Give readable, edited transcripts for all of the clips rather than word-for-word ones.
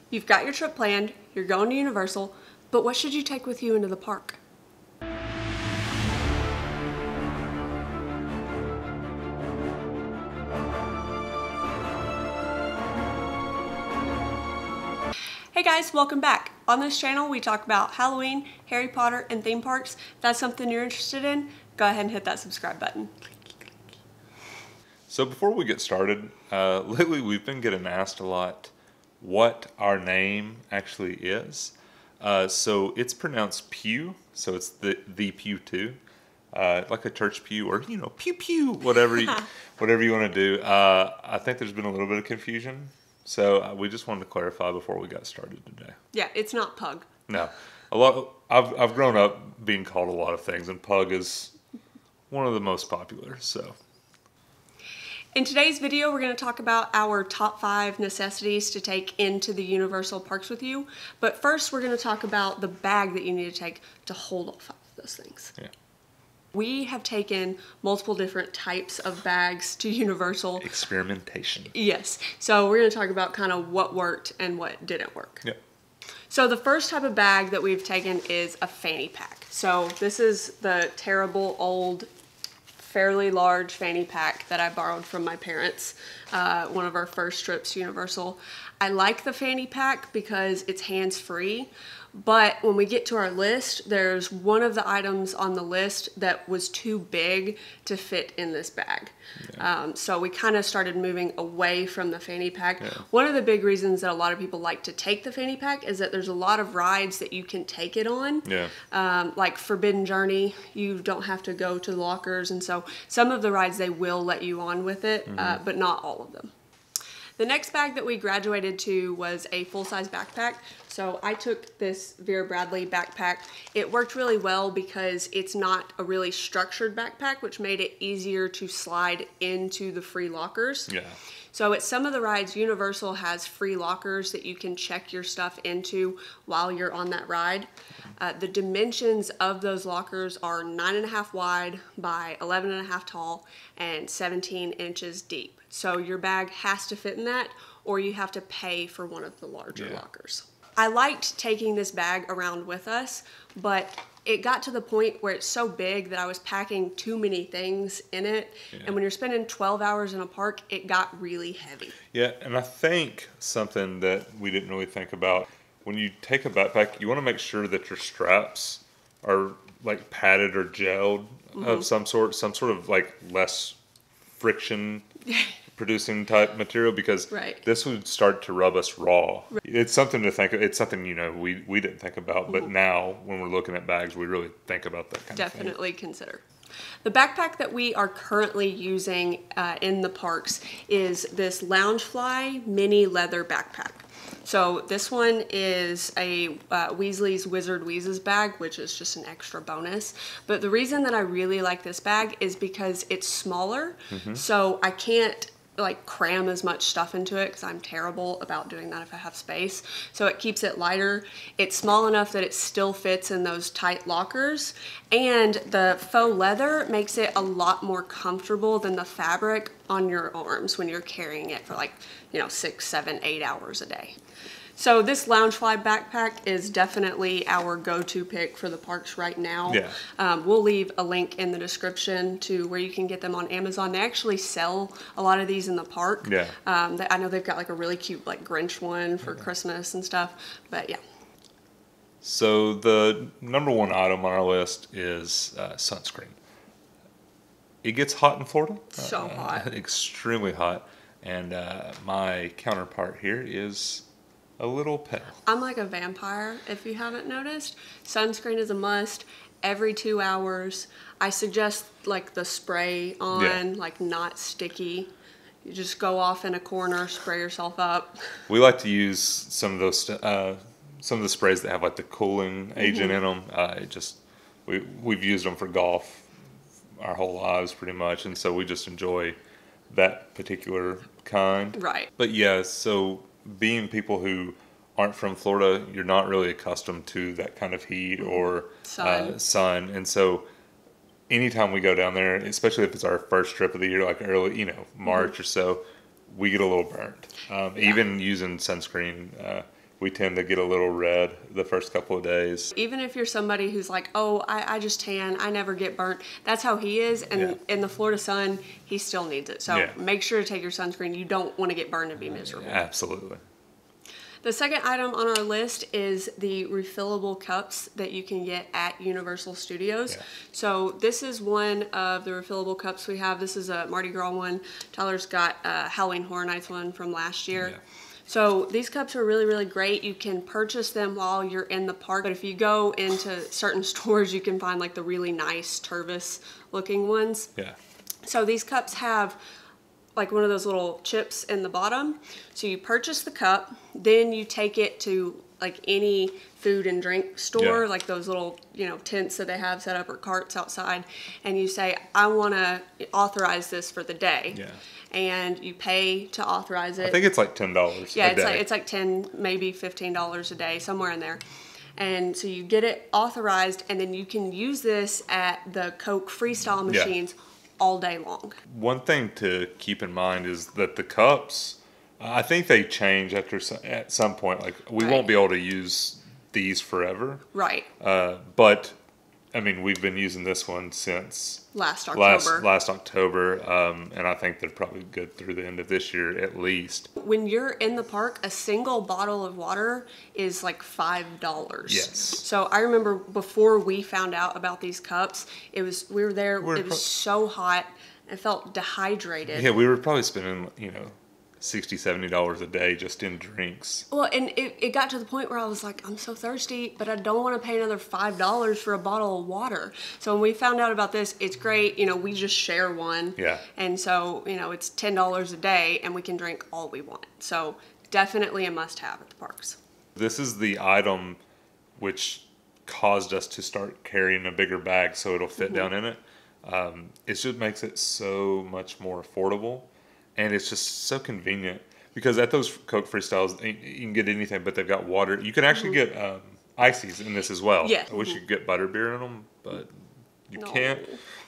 You've got your trip planned, you're going to Universal, but what should you take with you into the park? Hey guys, welcome back. On this channel, we talk about Halloween, Harry Potter, and theme parks. If that's something you're interested in, go ahead and hit that subscribe button. So before we get started, lately we've been getting asked a lot what our name actually is. So it's pronounced Pugh, so it's the Pugh 2, like a church pew or, pew pew, whatever you want to do. I think there's been a little bit of confusion. So we just wanted to clarify before we got started today. Yeah, it's not Pug. No, I've grown up being called a lot of things, and Pug is one of the most popular. So, in today's video, we're going to talk about our top 5 necessities to take into the Universal parks with you. But first, we're going to talk about the bag that you need to take to hold all 5 of those things. Yeah. We have taken multiple different types of bags to Universal. Experimentation. Yes. So we're going to talk about kind of what worked and what didn't work. Yeah. So the first type of bag that we've taken is a fanny pack. So this is the terrible old, fairly large fanny pack that I borrowed from my parents, one of our first trips to Universal. I like the fanny pack because it's hands-free. But when we get to our list, there's one of the items on the list that was too big to fit in this bag. Yeah. So we kind of started moving away from the fanny pack. Yeah. One of the big reasons that a lot of people like to take the fanny pack is that there's a lot of rides that you can take it on. Yeah. Like Forbidden Journey, you don't have to go to the lockers. And so some of the rides they will let you on with it, but not all of them. The next bag that we graduated to was a full-size backpack. So I took this Vera Bradley backpack. It worked really well because it's not a really structured backpack, which made it easier to slide into the free lockers. Yeah. So at some of the rides, Universal has free lockers that you can check your stuff into while you're on that ride. The dimensions of those lockers are 9.5 wide by 11.5 tall and 17 inches deep. So your bag has to fit in that, or you have to pay for one of the larger lockers. I liked taking this bag around with us, but it got to the point where it's so big that I was packing too many things in it. Yeah. And when you're spending 12 hours in a park, it got really heavy. Yeah, and I think something that we didn't really think about, when you take a backpack, you want to make sure that your straps are like padded or gelled of some sort of like less friction producing type material, because this would start to rub us raw. Right. It's something to think of. It's something, we didn't think about, but now when we're looking at bags, we really think about that kind of thing. Definitely consider. The backpack that we are currently using in the parks is this Loungefly mini leather backpack. So this one is a Weasley's Wizard Wheezes bag, which is just an extra bonus. But the reason that I really like this bag is because it's smaller, so I can't like cram as much stuff into it because I'm terrible about doing that if I have space. So it keeps it lighter. It's small enough that it still fits in those tight lockers, and the faux leather makes it a lot more comfortable than the fabric on your arms when you're carrying it for like 6, 7, 8 hours a day. So this Loungefly backpack is definitely our go-to pick for the parks right now. Yeah. We'll leave a link in the description to where you can get them on Amazon. They actually sell a lot of these in the park. Yeah. I know they've got like a really cute like Grinch one for Christmas and stuff, but yeah. So the number 1 item on our list is sunscreen. It gets hot in Florida. So hot. Extremely hot. And my counterpart here is a little pale. I'm like a vampire, if you haven't noticed. Sunscreen is a must every 2 hours. I suggest like the spray on, like not sticky. You just go off in a corner, spray yourself up. We like to use some of those, some of the sprays that have like the cooling agent in them. We've used them for golf our whole lives pretty much, and so we just enjoy that particular kind. Right. But yeah, so being people who aren't from Florida, you're not really accustomed to that kind of heat or sun. And so anytime we go down there, especially if it's our first trip of the year, like early, March or so, we get a little burned. Even using sunscreen we tend to get a little red the first couple of days. Even if you're somebody who's like, oh, I just tan, I never get burnt. That's how he is. And in the Florida sun, he still needs it. So make sure to take your sunscreen. You don't want to get burned and be miserable. Absolutely. The second item on our list is the refillable cups that you can get at Universal Studios. Yeah. So this is one of the refillable cups we have. This is a Mardi Gras one. Tyler's got a Halloween Horror Nights one from last year. Yeah. So these cups are really, really great. You can purchase them while you're in the park, but if you go into certain stores, you can find like the really nice Tervis looking ones. Yeah. So these cups have like one of those little chips in the bottom. So you purchase the cup, then you take it to like any food and drink store, like those little, tents that they have set up or carts outside, and you say, I want to authorize this for the day. Yeah. And you pay to authorize it. I think it's like $10 yeah, a day. it's like $10, maybe $15 a day, somewhere in there. And so you get it authorized, and then you can use this at the Coke Freestyle machines all day long. One thing to keep in mind is that the cups, I think they change at some point. Like we won't be able to use these forever. Right. But I mean, we've been using this one since last October. Last October, and I think they're probably good through the end of this year at least. When you're in the park, a single bottle of water is like $5. Yes. So I remember before we found out about these cups, we were there. It was so hot. I felt dehydrated. Yeah, we were probably spending $60, $70 a day just in drinks. Well, and it got to the point where I was like, I'm so thirsty, but I don't want to pay another $5 for a bottle of water. So when we found out about this, it's great. We just share one. Yeah. And so, it's $10 a day and we can drink all we want. So definitely a must have at the parks. This is the item which caused us to start carrying a bigger bag so it'll fit down in it. It just makes it so much more affordable. And it's just so convenient because at those Coke Freestyles, you can get anything, but they've got water. You can actually get ices in this as well. Yeah. I wish you could get butterbeer in them, but you can't.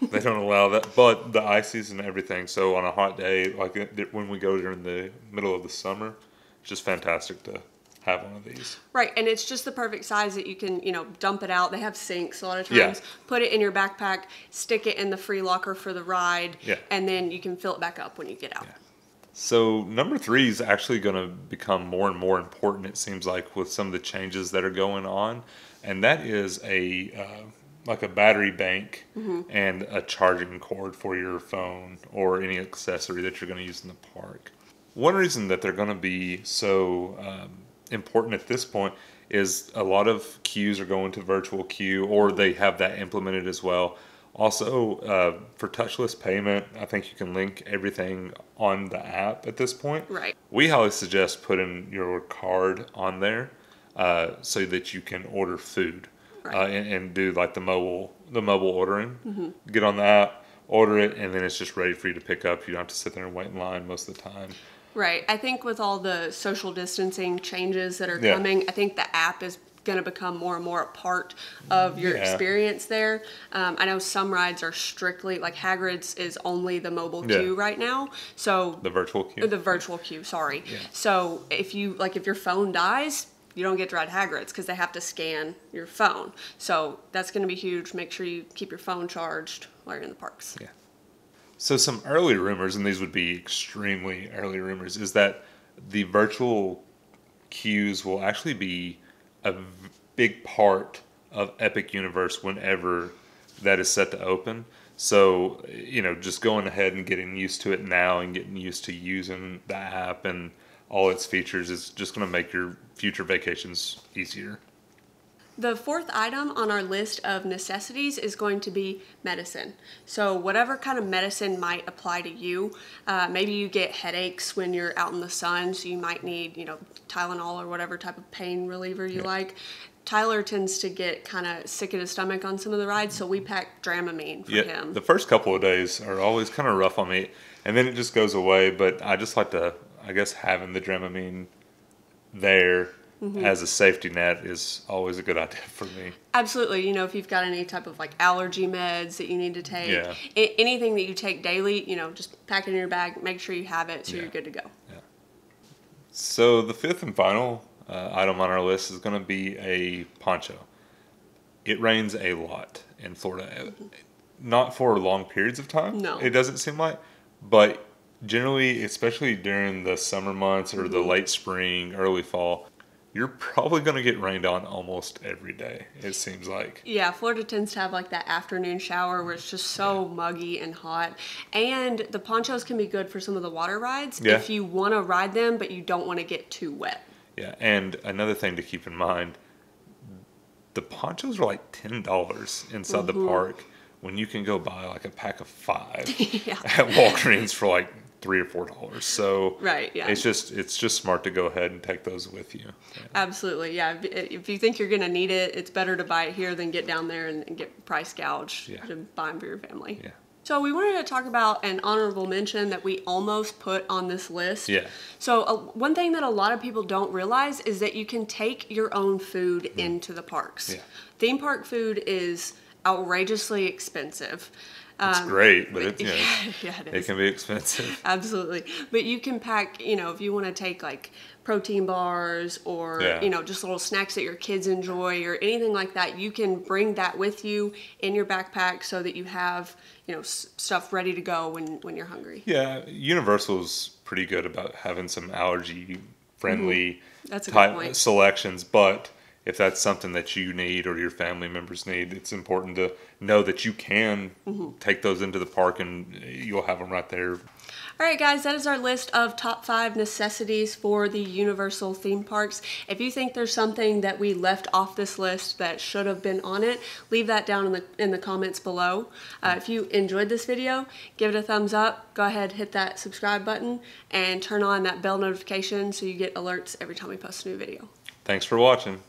They don't allow that. But the ices and everything. So on a hot day, like when we go during the middle of the summer, it's just fantastic to have one of these. Right, and it's just the perfect size that you can, dump it out. They have sinks a lot of times. Put it in your backpack, stick it in the free locker for the ride, and then you can fill it back up when you get out. Yeah. So number 3 is actually going to become more and more important, it seems like, with some of the changes that are going on, and that is like a battery bank and a charging cord for your phone or any accessory that you're going to use in the park. One reason that they're going to be so important at this point is a lot of queues are going to virtual queue, or they have that implemented as well. Also, for touchless payment, I think you can link everything on the app at this point. Right. We highly suggest putting your card on there so that you can order food and do like the mobile ordering. Get on the app, order it, and then it's just ready for you to pick up. You don't have to sit there and wait in line most of the time. Right. I think with all the social distancing changes that are coming, I think the app is going to become more and more a part of your experience there. I know some rides are strictly, like Hagrid's is only the mobile queue right now. So the virtual queue? The virtual queue, sorry. Yeah. So if your phone dies, you don't get to ride Hagrid's because they have to scan your phone. So that's going to be huge. Make sure you keep your phone charged while you're in the parks. Yeah. So some early rumors, and these would be extremely early rumors, is that the virtual queues will actually be a big part of Epic Universe whenever that is set to open. So, just going ahead and getting used to it now and getting used to using the app and all its features is just going to make your future vacations easier. The fourth item on our list of necessities is going to be medicine. So whatever kind of medicine might apply to you, maybe you get headaches when you're out in the sun, so you might need, Tylenol or whatever type of pain reliever you like. Tyler tends to get kind of sick at his stomach on some of the rides, so we pack Dramamine for him. The first couple of days are always kind of rough on me, and then it just goes away, but I just like to, having the Dramamine there as a safety net is always a good idea for me. Absolutely. If you've got any type of like allergy meds that you need to take, anything that you take daily, just pack it in your bag, make sure you have it so you're good to go. Yeah. So the fifth and final item on our list is going to be a poncho. It rains a lot in Florida. Not for long periods of time. No. It doesn't seem like. But generally, especially during the summer months or the late spring, early fall, you're probably going to get rained on almost every day, it seems like. Yeah, Florida tends to have like that afternoon shower where it's just so muggy and hot. And the ponchos can be good for some of the water rides if you want to ride them, but you don't want to get too wet. Yeah, and another thing to keep in mind, the ponchos are like $10 inside the park when you can go buy like a pack of 5 at Walgreens for like $3 or $4. So it's just smart to go ahead and take those with you. Absolutely, yeah. If you think you're gonna need it, it's better to buy it here than get down there and get price gouged to buy them for your family. Yeah. So we wanted to talk about an honorable mention that we almost put on this list. Yeah. So one thing that a lot of people don't realize is that you can take your own food into the parks. Yeah. Theme park food is outrageously expensive. It's great, but it it can be expensive. Absolutely. But you can pack, if you want to take like protein bars or, just little snacks that your kids enjoy or anything like that, you can bring that with you in your backpack so that you have, stuff ready to go when you're hungry. Yeah, Universal's pretty good about having some allergy-friendly That's a good point. selections, but if that's something that you need or your family members need, it's important to know that you can take those into the park and you'll have them right there. All right, guys, that is our list of top 5 necessities for the Universal theme parks. If you think there's something that we left off this list that should have been on it, leave that down in the comments below. If you enjoyed this video, give it a thumbs up. Go ahead, hit that subscribe button, and turn on that bell notification so you get alerts every time we post a new video. Thanks for watching.